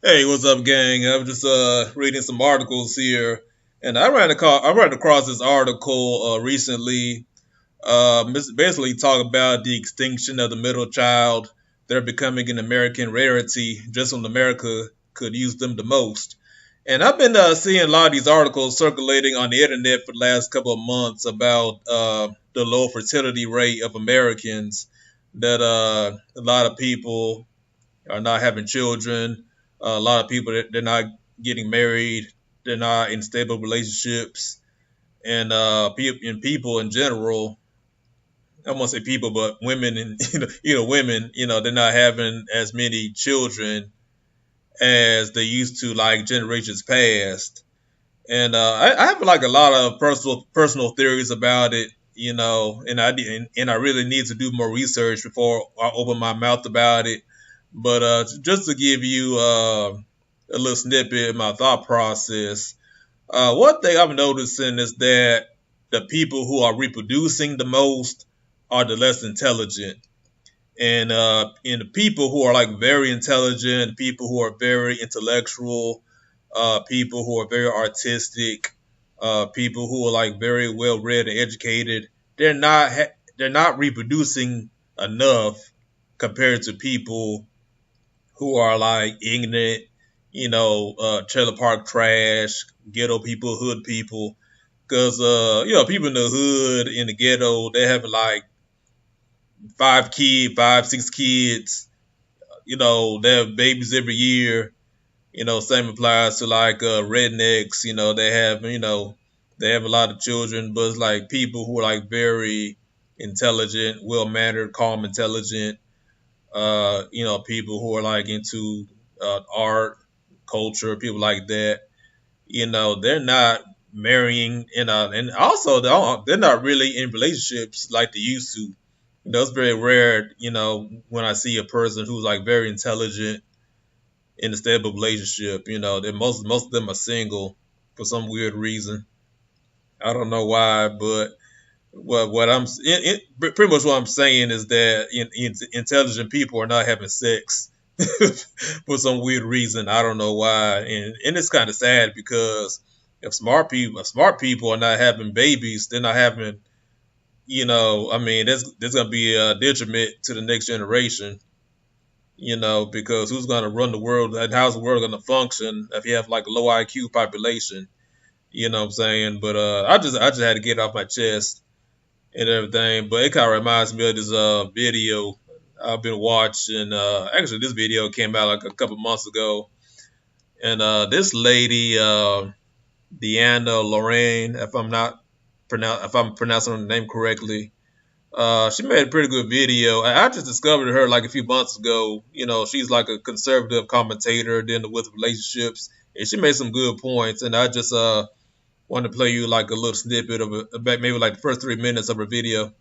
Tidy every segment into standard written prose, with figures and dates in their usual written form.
Hey, what's up, gang? I'm just reading some articles here, and I ran across this article recently. Basically, talk about the extinction of the middle child. They're becoming an American rarity, just when America could use them the most. And I've been seeing a lot of these articles circulating on the internet for the last couple of months about the low fertility rate of Americans. That a lot of people are not having children. A lot of people they're not getting married. They're not in stable relationships, and people in general. I won't say people, but women and women. They're not having as many children as they used to, like generations past. And I have like a lot of personal theories about it. And I really need to do more research before I open my mouth about it. But just to give you a little snippet of my thought process, one thing I'm noticing is that the people who are reproducing the most are the less intelligent, and the people who are like very intelligent, people who are very intellectual, people who are very artistic, people who are like very well read and educated, they're not reproducing enough compared to people who are like ignorant, trailer park trash, ghetto people, hood people. Because, people in the hood, in the ghetto, they have like five, 6 kids. They have babies every year. Same applies to like rednecks. They have a lot of children, but it's like people who are like very intelligent, well mannered, calm, intelligent. People who are like into art, culture, people like that. They're not marrying, and also they're not really in relationships like they used to. It's very rare, when I see a person who's like very intelligent in a stable relationship. That most of them are single for some weird reason. I don't know why, but what pretty much what I'm saying is that intelligent people are not having sex for some weird reason. I don't know why, and it's kind of sad because if smart people are not having babies, they're not having. I mean, there's gonna be a detriment to the next generation. Because who's gonna run the world, and how's the world gonna function if you have like a low IQ population? You know what I'm saying? But I just had to get it off my chest and everything. But it kind of reminds me of this video I've been watching. Actually, this video came out like a couple months ago, and this lady, Deanna Lorraine, if I'm pronouncing her name correctly, she made a pretty good video. I just discovered her like a few months ago. She's like a conservative commentator dealing with relationships, and she made some good points. And I just want to play you like a little snippet of it, about maybe like the first 3 minutes of her video.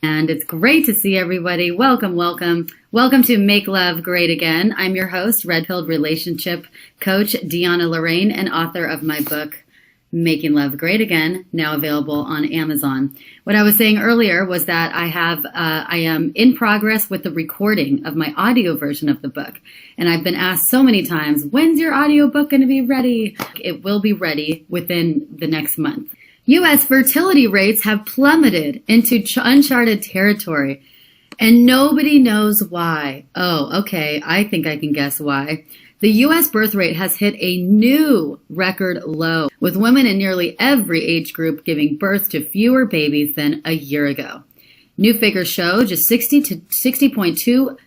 And it's great to see everybody. Welcome, welcome. Welcome to Make Love Great Again. I'm your host, Red Pilled Relationship Coach Deanna Lorraine, and author of my book, Making Love Great Again, now available on Amazon. What I was saying earlier was that I am in progress with the recording of my audio version of the book. And I've been asked so many times, when's your audio book going to be ready? It will be ready within the next month. U.S. fertility rates have plummeted into uncharted territory, and nobody knows why. Oh, okay, I think I can guess why. The U.S. birth rate has hit a new record low, with women in nearly every age group giving birth to fewer babies than a year ago. New figures show just 60 to 60.2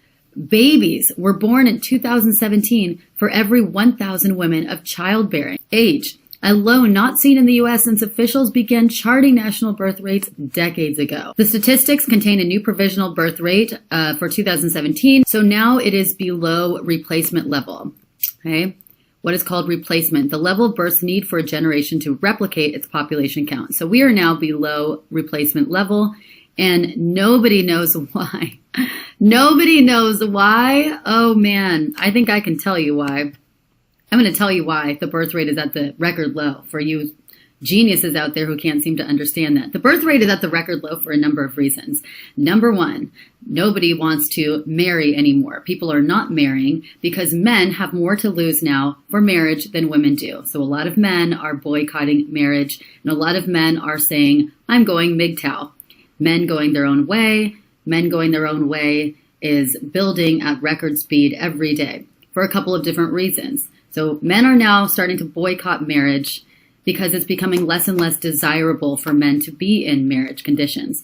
babies were born in 2017 for every 1,000 women of childbearing age, a low not seen in the U.S. since officials began charting national birth rates decades ago. The statistics contain a new provisional birth rate for 2017, so now it is below replacement level. Okay, what is called replacement, the level of births need for a generation to replicate its population count. So we are now below replacement level, and nobody knows why. Nobody knows why. Oh man, I think I can tell you why. I'm going to tell you why the birth rate is at the record low for you geniuses out there who can't seem to understand that. The birth rate is at the record low for a number of reasons. Number one, nobody wants to marry anymore. People are not marrying because men have more to lose now for marriage than women do. So a lot of men are boycotting marriage, and a lot of men are saying, I'm going MGTOW. Men going their own way. Men going their own way is building at record speed every day for a couple of different reasons. So men are now starting to boycott marriage because it's becoming less and less desirable for men to be in marriage conditions.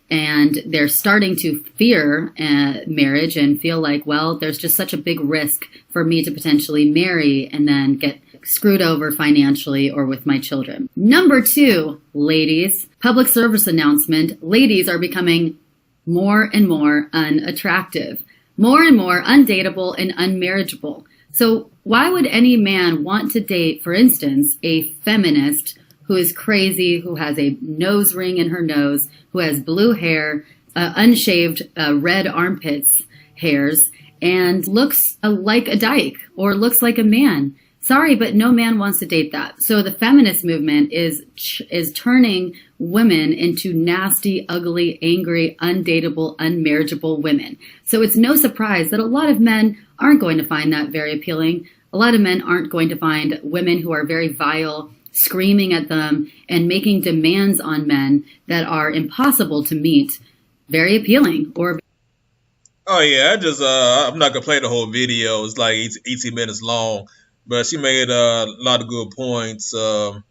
And they're starting to fear marriage and feel like, well, there's just such a big risk for me to potentially marry and then get screwed over financially or with my children. Number two, ladies, public service announcement, ladies are becoming more and more unattractive, more and more undateable and unmarriageable. So why would any man want to date, for instance, a feminist who is crazy, who has a nose ring in her nose, who has blue hair, unshaved red armpits hairs, and looks like a dyke or looks like a man? Sorry, but no man wants to date that. So the feminist movement is turning women into nasty, ugly, angry, undateable, unmarriageable women. So it's no surprise that a lot of men aren't going to find that very appealing. A lot of men aren't going to find women who are very vile, screaming at them and making demands on men that are impossible to meet very appealing. Or Oh yeah, I'm not gonna play the whole video. It's like 18 minutes long, but she made a lot of good points. Dealing,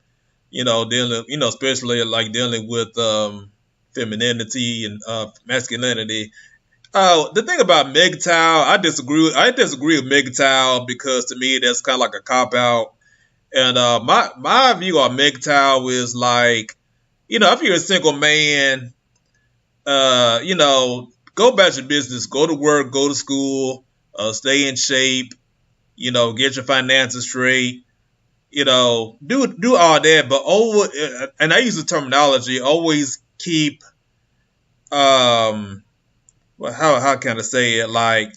especially like dealing with femininity and masculinity. The thing about MGTOW, I disagree with MGTOW because to me that's kind of like a cop out. And my view on MGTOW is like, if you're a single man, go about your business, go to work, go to school, stay in shape, get your finances straight, do all that, but and I use the terminology, always keep, well, how can I say it? Like,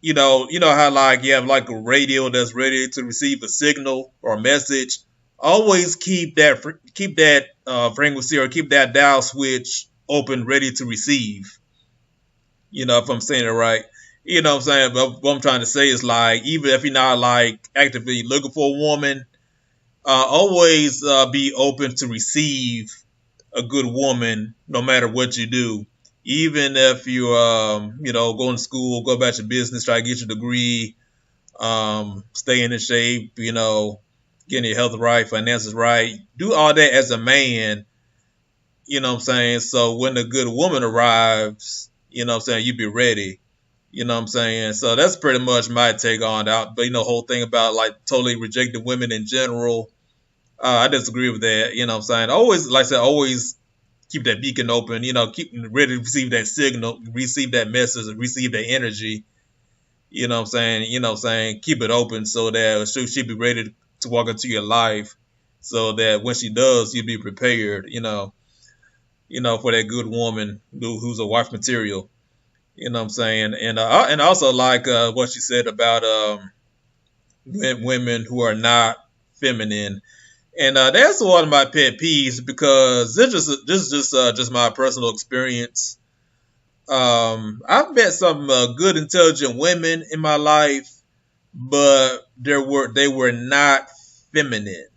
how like you have like a radio that's ready to receive a signal or a message. Always keep that frequency or keep that dial switch open, ready to receive. If I'm saying it right. You know what I'm saying? But what I'm trying to say is like, even if you're not like actively looking for a woman, always be open to receive a good woman, no matter what you do. Even if you, going to school, go about your business, try to get your degree, staying in shape, getting your health right, finances right, do all that as a man. You know what I'm saying? So when a good woman arrives, you be ready. You know what I'm saying? So that's pretty much my take on that. But, whole thing about like totally rejecting women in general, I disagree with that. You know what I'm saying? Always, like I said, always keep that beacon open, keep ready to receive that signal, receive that message, receive that energy. You know what I'm saying? Keep it open so that she'll be ready to walk into your life so that when she does, you'll be prepared, for that good woman who's a wife material. You know what I'm saying? And also like what she said about women who are not feminine. And that's one of my pet peeves because this is just my personal experience. I've met some good, intelligent women in my life, but they were not feminine.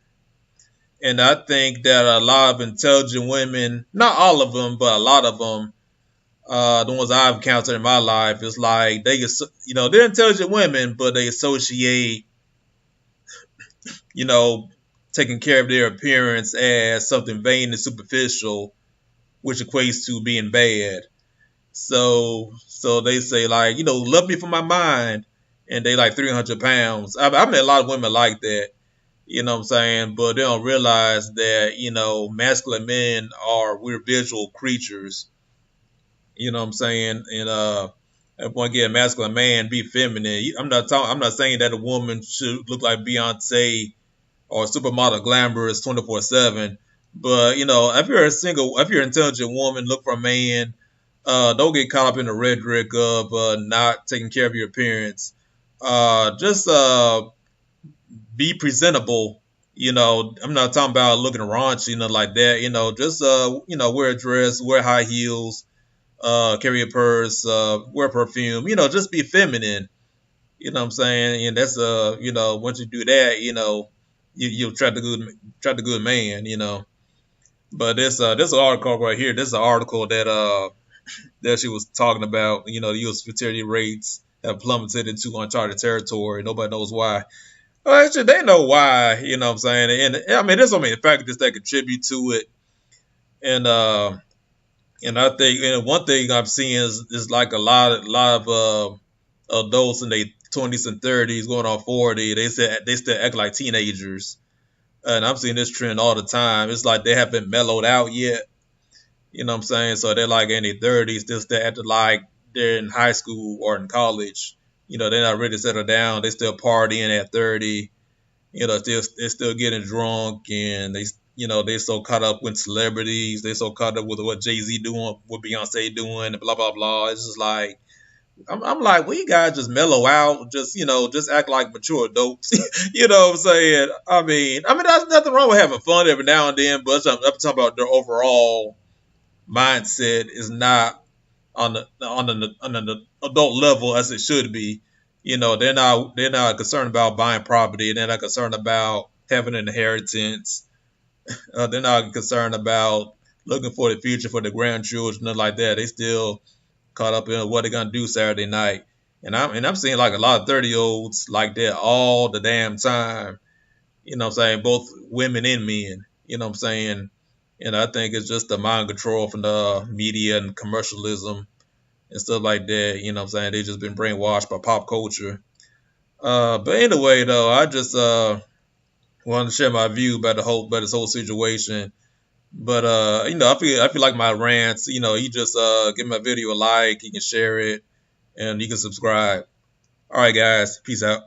And I think that a lot of intelligent women, not all of them, but a lot of them, the ones I've encountered in my life, is like they're intelligent women, but they associate, you know, taking care of their appearance as something vain and superficial, which equates to being bad. So they say like, love me for my mind, and they like 300 pounds. I've met a lot of women like that. You know what I'm saying? But they don't realize that, masculine men we're visual creatures. You know what I'm saying? And if one get a masculine man, be feminine. I'm not saying that a woman should look like Beyonce or supermodel glamorous 24/7. But if you're an intelligent woman, look for a man. Don't get caught up in the rhetoric of not taking care of your appearance. Just be presentable. I'm not talking about looking raunchy, like that. Just wear a dress, wear high heels, carry a purse, wear perfume. Just be feminine. You know what I'm saying? And that's once you do that, you try the good man. But this article right here, this is an article that she was talking about. The U.S. fertility rates have plummeted into uncharted territory. Nobody knows why. Well, actually, they know why. You know what I'm saying? And I mean, there's so many factors that contribute to it. And I think one thing I'm seeing is like a lot of adults in their 20s and 30s going on 40. They still act like teenagers, and I'm seeing this trend all the time. It's like they haven't mellowed out yet. You know what I'm saying? So they're like in their 30s, still acting like they're in high school or in college. They're not ready to settle down. They still partying at 30. They're still getting drunk, and they so caught up with celebrities. They so caught up with what Jay-Z doing, what Beyonce doing, and blah blah blah. It's just like I'm like, well, you guys just mellow out, just act like mature adults. You know what I'm saying? I mean, there's nothing wrong with having fun every now and then, but I'm talking about their overall mindset is not on the adult level as it should be. They're not concerned about buying property. They're not concerned about having an inheritance. They're not concerned about looking for the future for the grandchildren, nothing like that. They still caught up in what they're gonna do Saturday night. And I'm seeing like a lot of 30-year-olds like that all the damn time. What I'm saying? Both women and men. What I'm saying? And I think it's just the mind control from the media and commercialism and stuff like that. What I'm saying? They just been brainwashed by pop culture. But anyway, though, I just wanted to share my view about this whole situation. But I feel like my rants. You just give my video a like, you can share it, and you can subscribe. All right, guys, peace out.